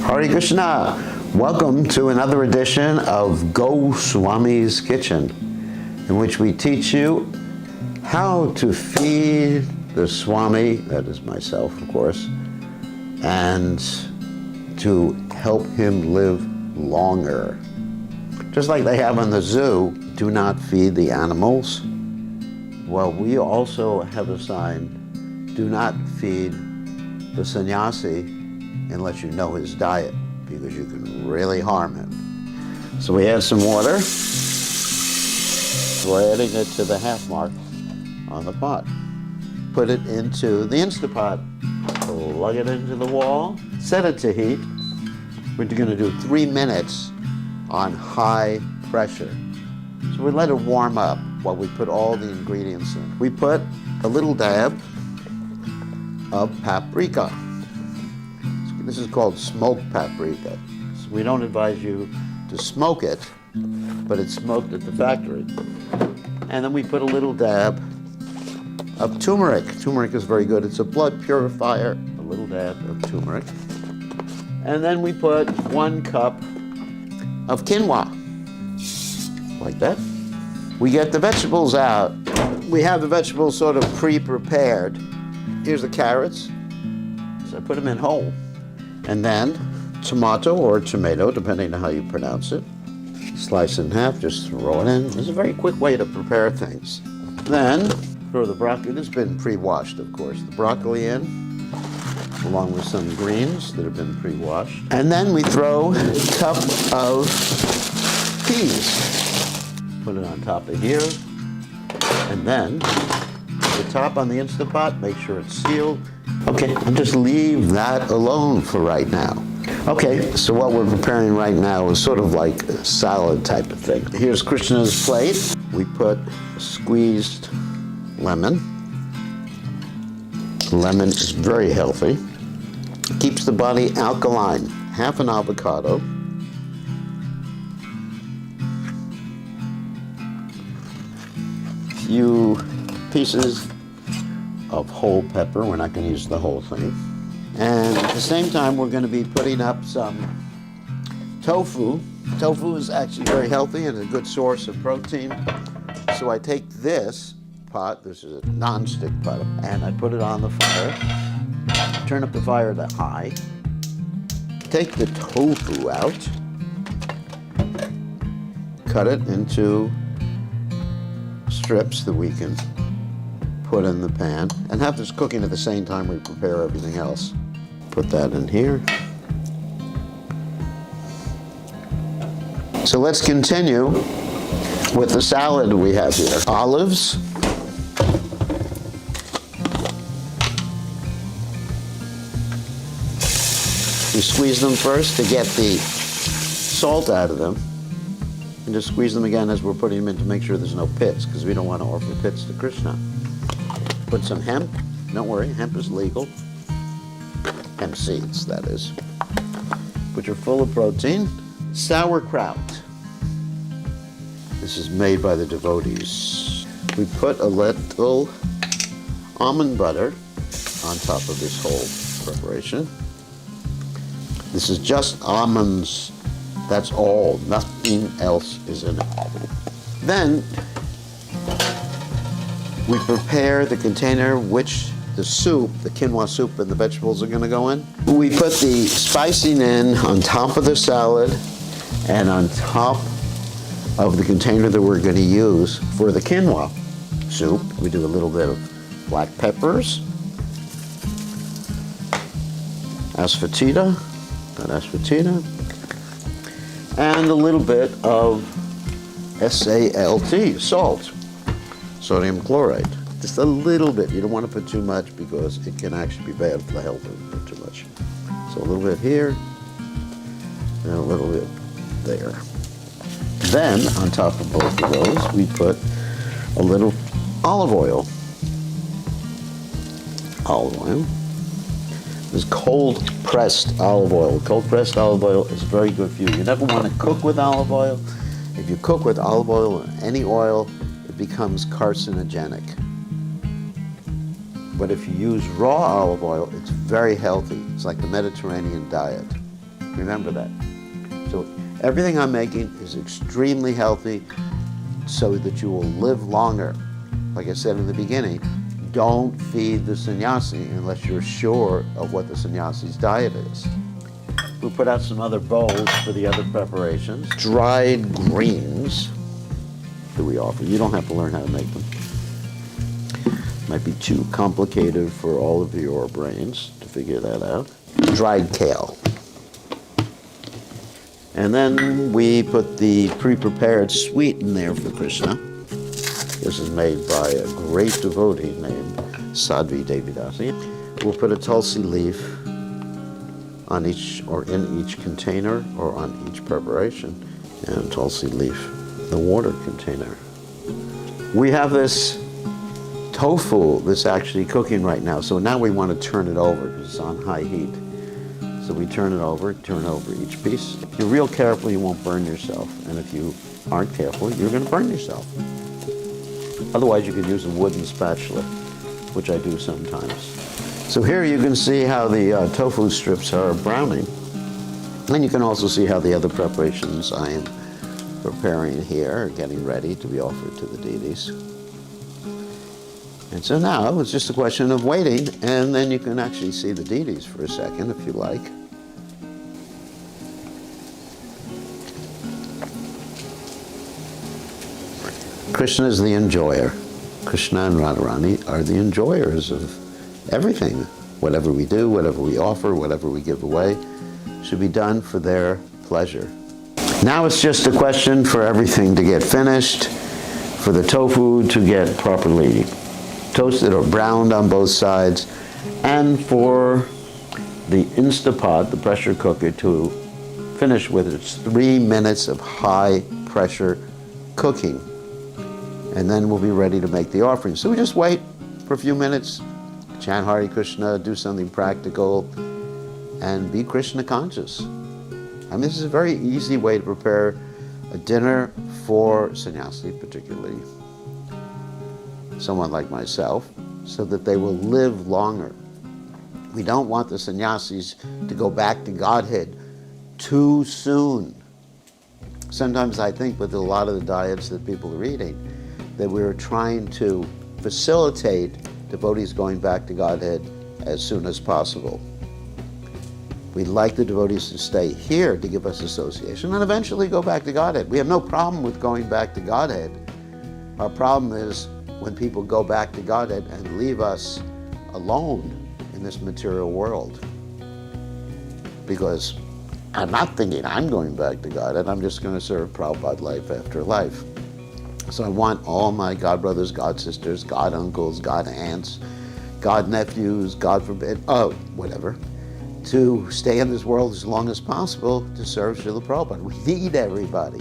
Hare Krishna! Welcome to another edition of Goswami's Kitchen, in which we teach you how to feed the Swami, that is myself of course, and to help him live longer. Just like they have in the zoo, do not feed the animals. Well, we also have a sign, do not feed the sannyasi unless you know his diet, because you can really harm him. So we add some water. We're adding it to the half mark on the pot. Put it into the Instapot. Plug it into the wall. Set it to heat. We're going to do 3 minutes on high pressure. So we let it warm up while we put all the ingredients in. We put a little dab of paprika. This is called smoked paprika. So we don't advise you to smoke it, but it's smoked at the factory. And then we put a little dab of turmeric. Turmeric is very good. It's a blood purifier. A little dab of turmeric. And then we put 1 cup of quinoa, like that. We get the vegetables out. We have the vegetables sort of pre-prepared. Here's the carrots. So I put them in whole. And then tomato or tomato, depending on how you pronounce it. Slice it in half, just throw it in. It's a very quick way to prepare things. Then throw the broccoli. This has been pre-washed, of course. The broccoli in, along with some greens that have been pre-washed. And then we throw a cup of peas. Put it on top of here. And then the top on the Instapot, make sure it's sealed. Okay, and just leave that alone for right now. Okay, so what we're preparing right now is sort of like a salad type of thing. Here's Krishna's plate. We put a squeezed lemon. Lemon is very healthy. Keeps the body alkaline. Half an avocado. Few pieces of whole pepper. We're not going to use the whole thing. And at the same time, we're going to be putting up some tofu. Tofu is actually very healthy and a good source of protein. So I take this pot, this is a non-stick pot, and I put it on the fire. Turn up the fire to high. Take the tofu out. Cut it into strips that we can put in the pan, and have this cooking at the same time we prepare everything else. Put that in here. So let's continue with the salad we have here. Olives. We squeeze them first to get the salt out of them, and just squeeze them again as we're putting them in to make sure there's no pits, because we don't want to offer pits to Krishna. Put some hemp. Don't worry, hemp is legal. Hemp seeds, that is. Which are full of protein. Sauerkraut. This is made by the devotees. We put a little almond butter on top of this whole preparation. This is just almonds. That's all. Nothing else is in it. Then we prepare the container which the soup, the quinoa soup and the vegetables are going to go in. We put the spicing in on top of the salad and on top of the container that we're going to use for the quinoa soup. We do a little bit of black peppers, asafoetida, and a little bit of SALT, salt. Sodium chloride, just a little bit. You don't want to put too much because it can actually be bad for the health if you put too much. So a little bit here and a little bit there. Then on top of both of those, we put a little olive oil. Olive oil. This cold pressed olive oil. Cold pressed olive oil is very good for you. You never want to cook with olive oil. If you cook with olive oil or any oil, becomes carcinogenic. But if you use raw olive oil, it's very healthy. It's like the Mediterranean diet. Remember that. So everything I'm making is extremely healthy so that you will live longer. Like I said in the beginning, don't feed the sannyasi unless you're sure of what the sannyasi's diet is. We'll put out some other bowls for the other preparations. Dried greens that we offer. You don't have to learn how to make them. Might be too complicated for all of your brains to figure that out. Dried kale. And then we put the pre-prepared sweet in there for Krishna. This is made by a great devotee named Sadhvi Devidasi. We'll put a tulsi leaf on each, or in each container, or on each preparation, and tulsi leaf, the water container. We have this tofu that's actually cooking right now, so now we want to turn it over because it's on high heat. So we turn over each piece. If you're real careful, you won't burn yourself, and if you aren't careful, you're going to burn yourself. Otherwise, you could use a wooden spatula, which I do sometimes. So here you can see how the tofu strips are browning. And you can also see how the other preparations I am preparing here are getting ready to be offered to the deities. And so now it's just a question of waiting, and then you can actually see the deities for a second if you like. Krishna is the enjoyer. Krishna and Radharani are the enjoyers of everything. Whatever we do, whatever we offer, whatever we give away, should be done for their pleasure. Now it's just a question for everything to get finished, for the tofu to get properly toasted or browned on both sides, and for the Instapot, the pressure cooker, to finish with its 3 minutes of high pressure cooking. And then we'll be ready to make the offering. So we just wait for a few minutes, chant Hare Krishna, do something practical, and be Krishna conscious. I mean, this is a very easy way to prepare a dinner for sannyasi, particularly someone like myself, so that they will live longer. We don't want the sannyasis to go back to Godhead too soon. Sometimes I think with a lot of the diets that people are eating, that we're trying to facilitate devotees going back to Godhead as soon as possible. We'd like the devotees to stay here to give us association and eventually go back to Godhead. We have no problem with going back to Godhead. Our problem is when people go back to Godhead and leave us alone in this material world. Because I'm not thinking I'm going back to Godhead, I'm just going to serve Prabhupada life after life. So I want all my god brothers, god sisters, god uncles, god aunts, god nephews, God forbid, whatever, to stay in this world as long as possible to serve Srila Prabhupada. We need everybody.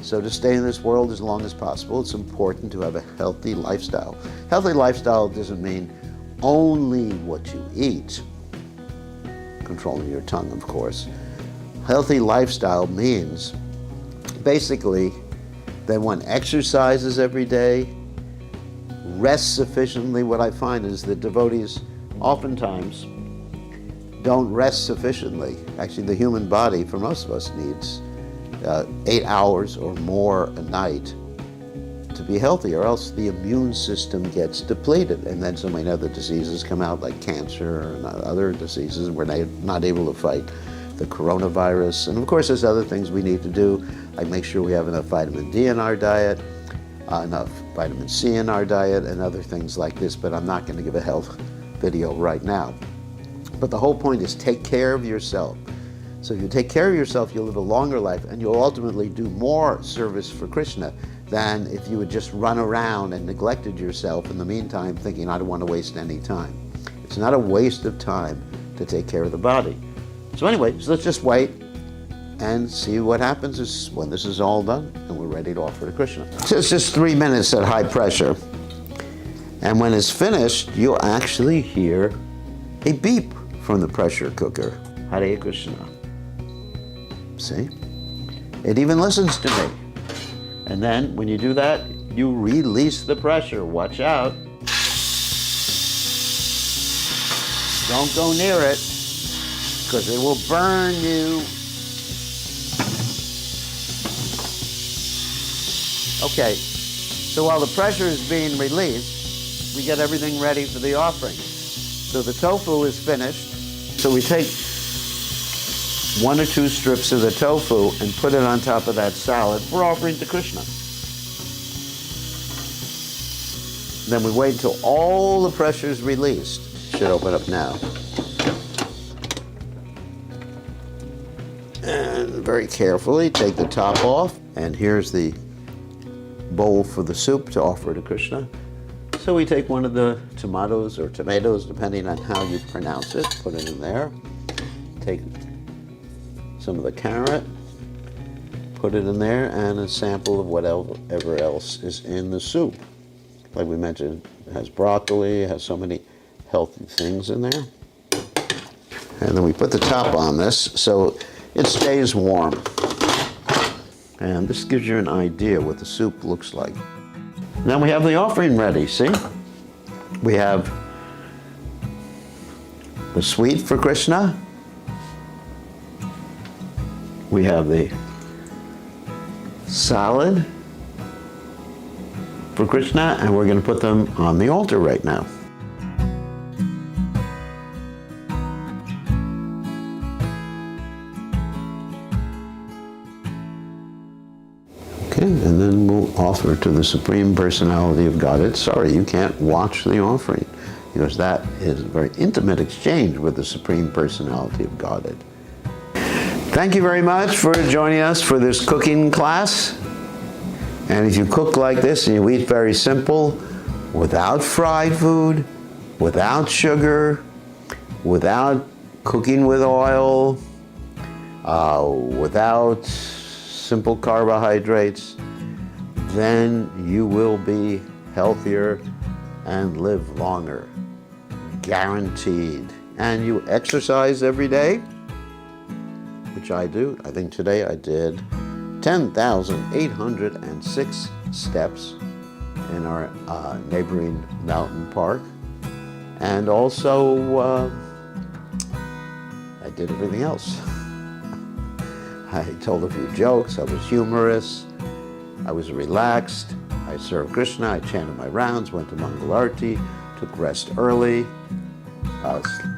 So to stay in this world as long as possible, it's important to have a healthy lifestyle. Healthy lifestyle doesn't mean only what you eat, controlling your tongue, of course. Healthy lifestyle means basically that one exercises every day, rests sufficiently. What I find is that devotees oftentimes don't rest sufficiently. Actually, the human body, for most of us, needs 8 hours or more a night to be healthy, or else the immune system gets depleted, and then so many other diseases come out, like cancer and other diseases, and we're not able to fight the coronavirus. And of course, there's other things we need to do, like make sure we have enough vitamin D in our diet, enough vitamin C in our diet, and other things like this, but I'm not going to give a health video right now. But the whole point is take care of yourself. So if you take care of yourself, you'll live a longer life, and you'll ultimately do more service for Krishna than if you had just run around and neglected yourself in the meantime, thinking, I don't want to waste any time. It's not a waste of time to take care of the body. So anyway, so let's just wait and see what happens is when this is all done and we're ready to offer to Krishna. So it's just 3 minutes at high pressure. And when it's finished, you'll actually hear a beep from the pressure cooker. Hare Krishna. See? It even listens to me. And then when you do that, you release the pressure. Watch out. Don't go near it. because it will burn you. Okay, so while the pressure is being released, we get everything ready for the offering. So the tofu is finished. So we take 1 or 2 strips of the tofu and put it on top of that salad for offering to Krishna. Then we wait until all the pressure is released. Should open up now. And very carefully take the top off. And here's the bowl for the soup to offer to Krishna. So we take one of the tomatoes, depending on how you pronounce it, put it in there. Take some of the carrot, put it in there, and a sample of whatever else is in the soup. Like we mentioned, it has broccoli, it has so many healthy things in there. And then we put the top on this so it stays warm. And this gives you an idea what the soup looks like. Now we have the offering ready, see? We have the sweet for Krishna. We have the salad for Krishna, and we're going to put them on the altar right now. Okay, and then we'll offer to the Supreme Personality of Godhead. Sorry, you can't watch the offering, because that is a very intimate exchange with the Supreme Personality of Godhead. Thank you very much for joining us for this cooking class. And if you cook like this and you eat very simple, without fried food, without sugar, without cooking with oil, without simple carbohydrates, then you will be healthier and live longer. Guaranteed. And you exercise every day, which I do. I think today I did 10,806 steps in our neighboring mountain park. And also, I did everything else. I told a few jokes, I was humorous, I was relaxed, I served Krishna, I chanted my rounds, went to Mangal Arati, took rest early,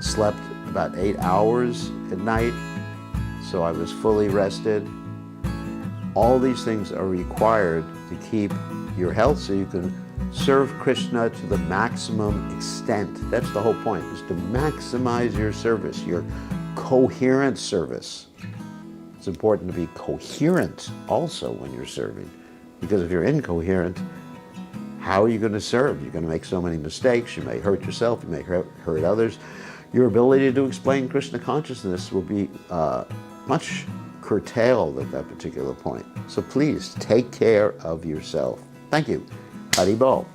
slept about 8 hours at night, so I was fully rested. All these things are required to keep your health so you can serve Krishna to the maximum extent. That's the whole point, is to maximize your service, your coherent service. It's important to be coherent also when you're serving, because if you're incoherent, how are you going to serve? You're going to make so many mistakes, you may hurt yourself, you may hurt others. Your ability to explain Krishna consciousness will be much curtailed at that particular point. So please take care of yourself. Thank you. Hari Bol.